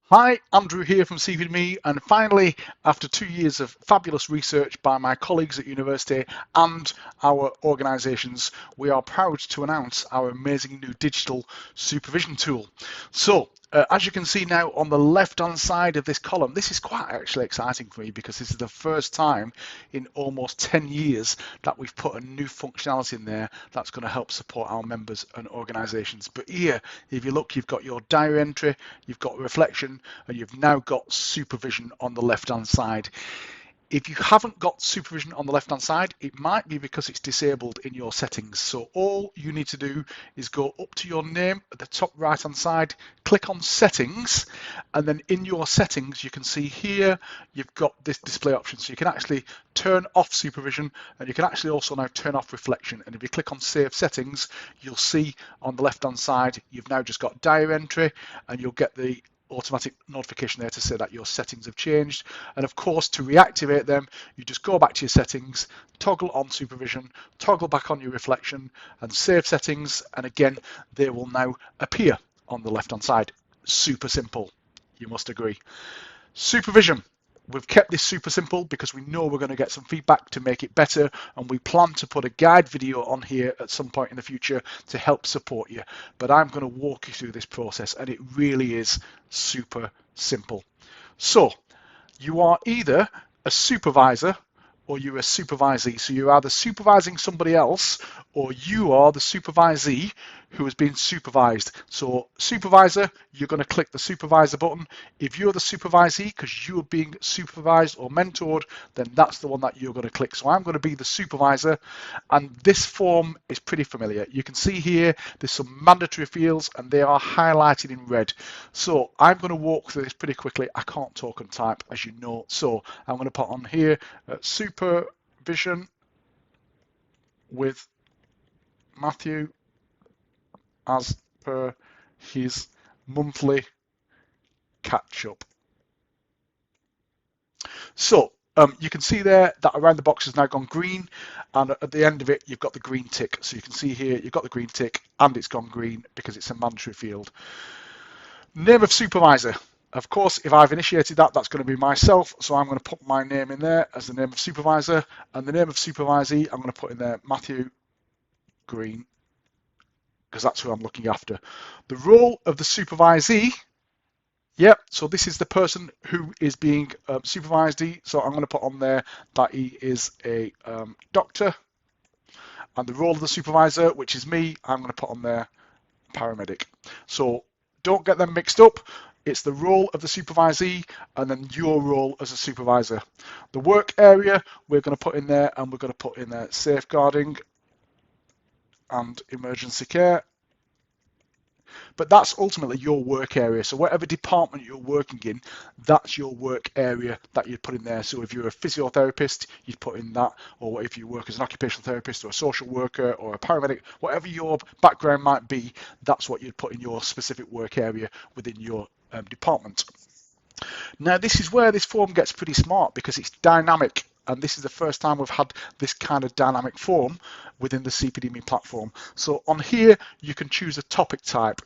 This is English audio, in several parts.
Hi, Andrew here from CPDme, and finally, after 2 years of fabulous research by my colleagues at university and our organisations, we are proud to announce our amazing new digital supervision tool. So, as you can see now on the left-hand side of this column, this is quite actually exciting for me because this is the first time in almost 10 years that we've put a new functionality in there that's going to help support our members and organisations. But here, if you look, you've got your diary entry, you've got reflection, and you've now got supervision on the left-hand side. If you haven't got supervision on the left-hand side, it might be because it's disabled in your settings. So all you need to do is go up to your name at the top right-hand side, click on settings, and then in your settings, you can see here, you've got this display option. So you can actually turn off supervision, and you can actually also now turn off reflection. And if you click on save settings, you'll see on the left-hand side, you've now just got diary entry, and you'll get the automatic notification there to say that your settings have changed. And of course, to reactivate them, you just go back to your settings, toggle on supervision, toggle back on your reflection, and save settings, and again they will now appear on the left hand side. Super simple, you must agree. Supervision. We've kept this super simple because we know we're going to get some feedback to make it better, and we plan to put a guide video on here at some point in the future to help support you. But I'm going to walk you through this process, and it really is super simple. So you are either a supervisor or you're a supervisee. So you're either supervising somebody else or you are the supervisee who has been supervised. So supervisor, you're going to click the supervisor button. If you're the supervisee because you're being supervised or mentored, then that's the one that you're going to click. So I'm going to be the supervisor, and this form is pretty familiar. You can see here there's some mandatory fields and they are highlighted in red. So I'm going to walk through this pretty quickly. I can't talk and type, as you know. So I'm going to put on here supervision with Matthew as per his monthly catch-up. So you can see there that around the box has now gone green, and at the end of it you've got the green tick. So you can see here you've got the green tick and it's gone green because it's a mandatory field. Name of supervisor. Of course, if I've initiated that, that's going to be myself. So I'm going to put my name in there as the name of supervisor, and the name of supervisee I'm going to put in there Matthew Green, because that's who I'm looking after. The role of the supervisee, yep, so this is the person who is being supervised. So I'm going to put on there that he is a doctor. And the role of the supervisor, which is me, I'm going to put on there paramedic. So don't get them mixed up. It's the role of the supervisee and then your role as a supervisor. The work area we're going to put in there, and we're going to put in there safeguarding and emergency care. But that's ultimately your work area. So whatever department you're working in, that's your work area that you'd put in there. So if you're a physiotherapist, you'd put in that, or if you work as an occupational therapist or a social worker or a paramedic, whatever your background might be, that's what you'd put in your specific work area within your department. Now, this is where this form gets pretty smart because it's dynamic. And this is the first time we've had this kind of dynamic form within the CPDme platform. So on here, you can choose a topic type.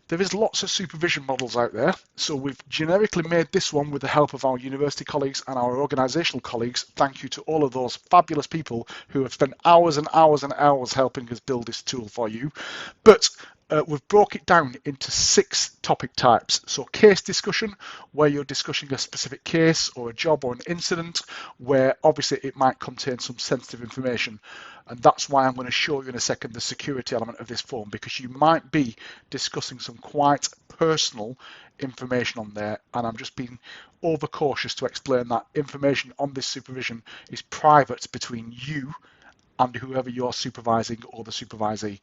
There is lots of supervision models out there. So we've generically made this one with the help of our university colleagues and our organizational colleagues. Thank you to all of those fabulous people who have spent hours and hours and hours helping us build this tool for you. But we've broke it down into 6 topic types. So case discussion, where you're discussing a specific case or a job or an incident, where obviously it might contain some sensitive information. And that's why I'm going to show you in a second the security element of this form, because you might be discussing some quite personal information on there, and I'm just being overcautious to explain that information on this supervision is private between you and whoever you're supervising or the supervisee.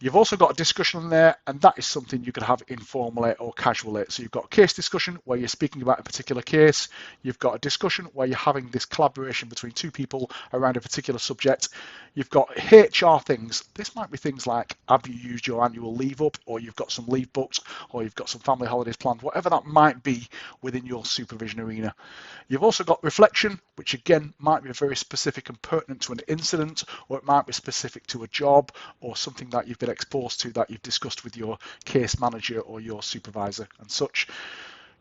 You've also got a discussion on there, and that is something you could have informally or casually. So you've got a case discussion where you're speaking about a particular case. You've got a discussion where you're having this collaboration between 2 people around a particular subject. You've got HR things. This might be things like, have you used your annual leave up, or you've got some leave booked, or you've got some family holidays planned, whatever that might be within your supervision arena. You've also got reflection, which again might be very specific and pertinent to an incident, or it might be specific to a job or something that you've been been exposed to that you've discussed with your case manager or your supervisor and such.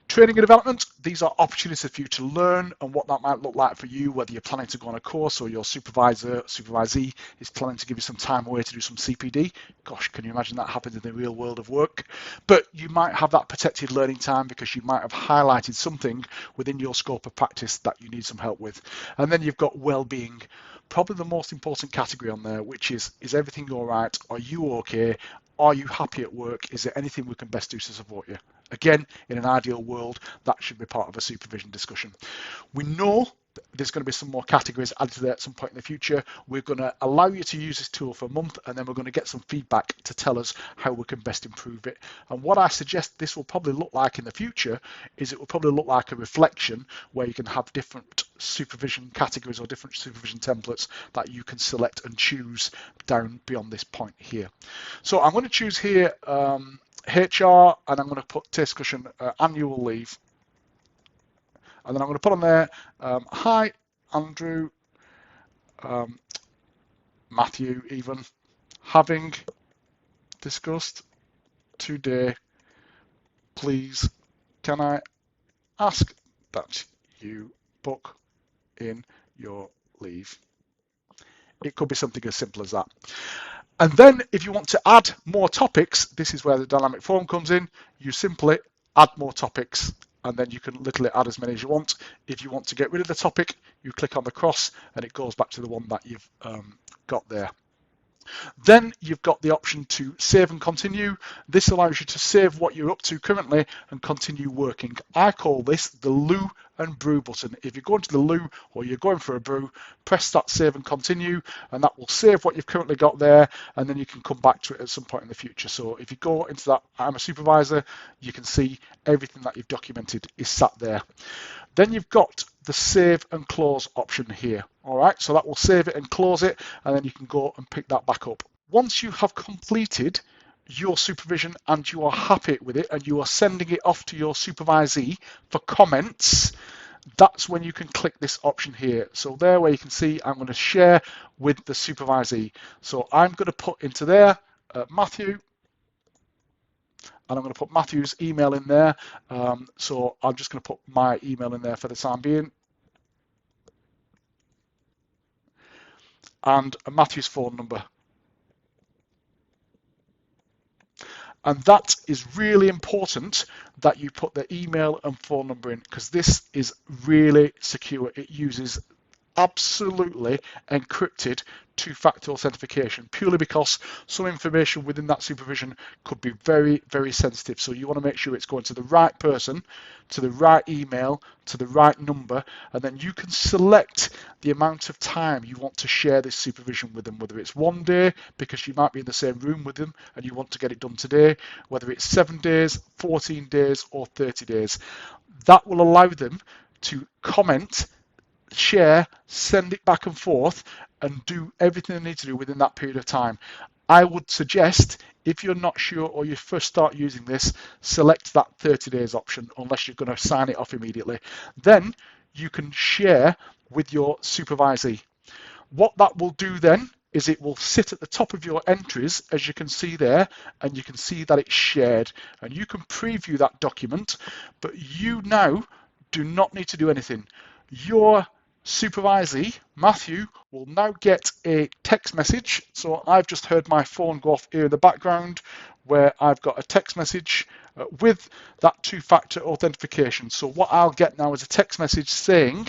Training and development, these are opportunities for you to learn and what that might look like for you, whether you're planning to go on a course or your supervisee is planning to give you some time away to do some CPD. Gosh, can you imagine that happens in the real world of work? But you might have that protected learning time because you might have highlighted something within your scope of practice that you need some help with. And then you've got well-being, probably the most important category on there, which is everything all right? Are you okay? Are you happy at work? Is there anything we can best do to support you? Again, in an ideal world, that should be part of a supervision discussion. We know there's going to be some more categories added to there at some point in the future. We're going to allow you to use this tool for a month, and then we're going to get some feedback to tell us how we can best improve it. And what I suggest this will probably look like in the future is it will probably look like a reflection where you can have different supervision categories or different supervision templates that you can select and choose down beyond this point here. So I'm going to choose here HR, and I'm going to put discussion annual leave. And then I'm going to put on there, hi, Andrew, Matthew even, having discussed today, please can I ask that you book in your leave? It could be something as simple as that. And then if you want to add more topics, this is where the dynamic form comes in. You simply add more topics, and then you can literally add as many as you want. If you want to get rid of the topic, you click on the cross and it goes back to the one that you've got there. Then you've got the option to save and continue. This allows you to save what you're up to currently and continue working. I call this the loo and brew button. If you're going to the loo or you're going for a brew, press that save and continue, and that will save what you've currently got there, and then you can come back to it at some point in the future. So if you go into that I'm a supervisor, you can see everything that you've documented is sat there. Then you've got the save and close option here. All right, so that will save it and close it, and then you can go and pick that back up. Once you have completed your supervision and you are happy with it and you are sending it off to your supervisee for comments, that's when you can click this option here. So there where you can see I'm going to share with the supervisee. So I'm going to put into there Matthew, and I'm going to put Matthew's email in there. So I'm just going to put my email in there for the time being. And Matthew's phone number. And that is really important that you put the email and phone number in, because this is really secure. It uses absolutely encrypted two-factor authentication, purely because some information within that supervision could be very, very sensitive. So you want to make sure it's going to the right person, to the right email, to the right number, and then you can select the amount of time you want to share this supervision with them, whether it's 1 day, because you might be in the same room with them and you want to get it done today, whether it's 7 days, 14 days, or 30 days. That will allow them to comment, share, send it back and forth, and do everything they need to do within that period of time. I would suggest, if you're not sure or you first start using this, select that 30 days option unless you're going to sign it off immediately. Then you can share with your supervisee. What that will do then is it will sit at the top of your entries, as you can see there, and you can see that it's shared, and you can preview that document, but you now do not need to do anything. Your supervisee, Matthew, will now get a text message. So I've just heard my phone go off here in the background where I've got a text message with that two-factor authentication. So what I'll get now is a text message saying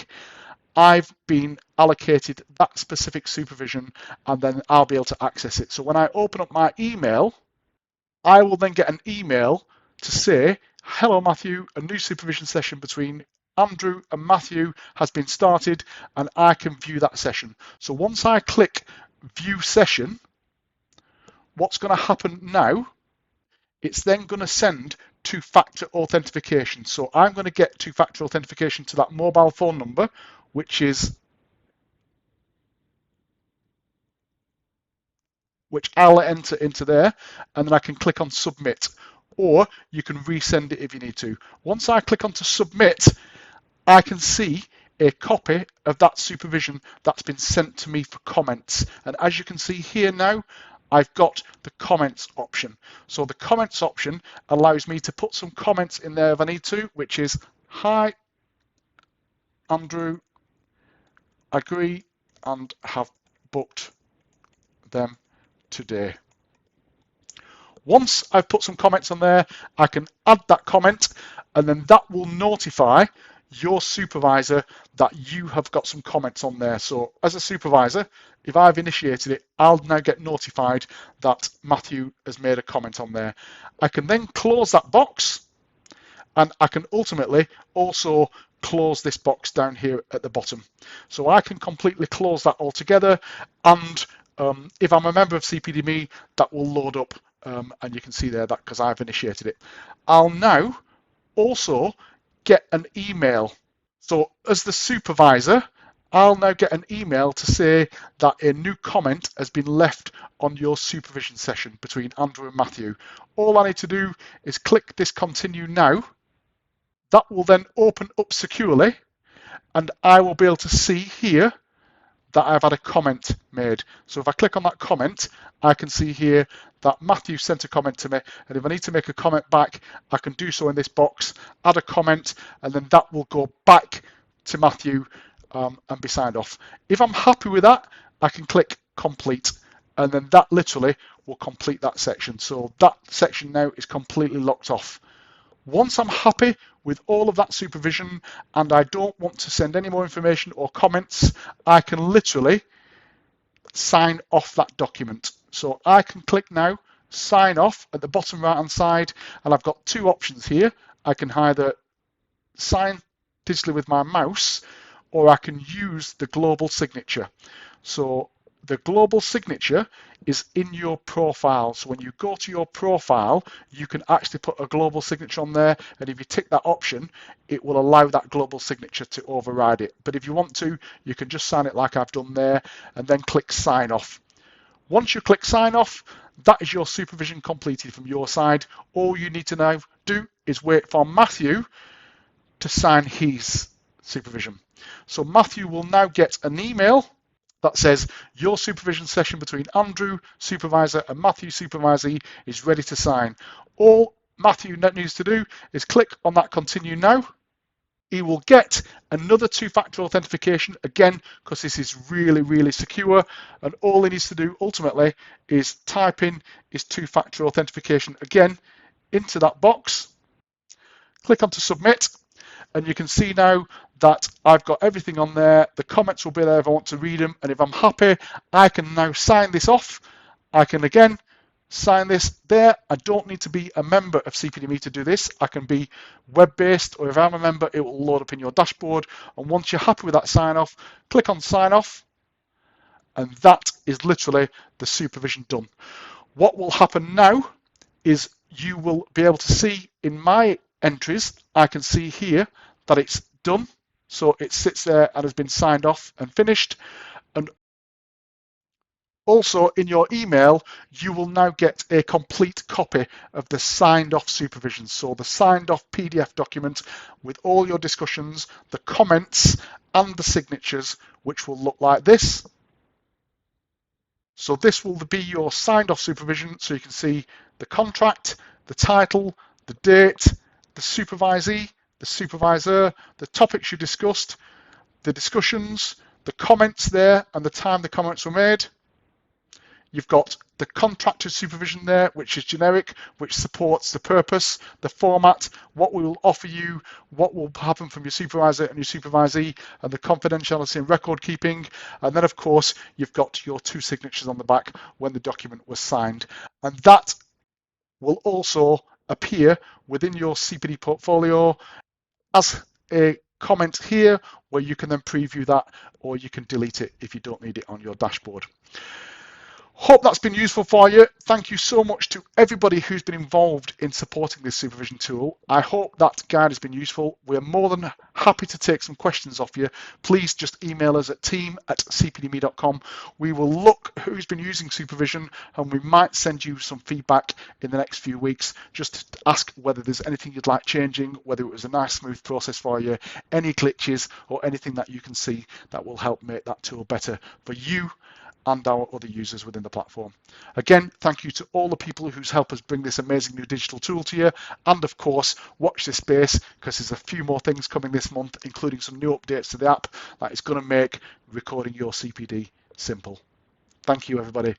I've been allocated that specific supervision, and then I'll be able to access it. So when I open up my email, I will then get an email to say, hello Matthew, a new supervision session between Andrew and Matthew has been started, and I can view that session. So once I click view session, what's going to happen now, it's then going to send two-factor authentication. So I'm going to get two-factor authentication to that mobile phone number, which I'll enter into there, and then I can click on submit, or you can resend it if you need to. Once I click on to submit, I can see a copy of that supervision that's been sent to me for comments. And as you can see here now, I've got the comments option. So the comments option allows me to put some comments in there if I need to, which is, hi, Andrew, agree and have booked them today. Once I've put some comments on there, I can add that comment, and then that will notify your supervisor that you have got some comments on there. So as a supervisor, if I've initiated it, I'll now get notified that Matthew has made a comment on there. I can then close that box, and I can ultimately also close this box down here at the bottom. So I can completely close that altogether, and if I'm a member of CPDme, that will load up, and you can see there that because I've initiated it. I'll now also get an email. So as the supervisor, I'll now get an email to say that a new comment has been left on your supervision session between Andrew and Matthew. All I need to do is click this continue now. That will then open up securely, and I will be able to see here that I've had a comment made. So if I click on that comment, I can see here that Matthew sent a comment to me, and if I need to make a comment back, I can do so in this box, add a comment, and then that will go back to Matthew and be signed off. If I'm happy with that, I can click complete, and then that literally will complete that section. So that section now is completely locked off. Once I'm happy with all of that supervision and I don't want to send any more information or comments, I can literally sign off that document. So I can click now, sign off at the bottom right hand side, and I've got two options here. I can either sign digitally with my mouse, or I can use the global signature. So the global signature is in your profile. So when you go to your profile, you can actually put a global signature on there. And if you tick that option, it will allow that global signature to override it. But if you want to, you can just sign it like I've done there and then click sign off. Once you click sign off, that is your supervision completed from your side. All you need to now do is wait for Matthew to sign his supervision. So Matthew will now get an email that says your supervision session between Andrew, supervisor, and Matthew, supervisee, is ready to sign. All Matthew needs to do is click on that continue now. He will get another two-factor authentication, again, because this is really, really secure. And all he needs to do ultimately is type in his two-factor authentication again into that box, click on to submit, and you can see now that I've got everything on there. The comments will be there if I want to read them. And if I'm happy, I can now sign this off. I can again sign this there. I don't need to be a member of CPDme to do this. I can be web-based, or if I'm a member, it will load up in your dashboard. And once you're happy with that sign off, click on sign off. And that is literally the supervision done. What will happen now is you will be able to see in my entries, I can see here that it's done. So it sits there and has been signed off and finished. And also in your email, you will now get a complete copy of the signed off supervision. So the signed off PDF document with all your discussions, the comments and the signatures, which will look like this. So this will be your signed off supervision. So you can see the contract, the title, the date, the supervisee, the supervisor, the topics you discussed, the discussions, the comments there and the time the comments were made. You've got the contractor supervision there, which is generic, which supports the purpose, the format, what we will offer you, what will happen from your supervisor and your supervisee, and the confidentiality and record keeping. And then, of course, you've got your two signatures on the back when the document was signed. And that will also appear within your CPD portfolio as a comment here, where you can then preview that, or you can delete it if you don't need it on your dashboard. Hope that's been useful for you. Thank you so much to everybody who's been involved in supporting this supervision tool. I hope that guide has been useful. We're more than happy to take some questions off you. Please just email us at team@cpdme.com. We will look who's been using supervision, and we might send you some feedback in the next few weeks just to ask whether there's anything you'd like changing, whether it was a nice smooth process for you, any glitches or anything that you can see that will help make that tool better for you and our other users within the platform. Again, thank you to all the people who's helped us bring this amazing new digital tool to you. And of course, watch this space because there's a few more things coming this month, including some new updates to the app that is going to make recording your CPD simple. Thank you, everybody.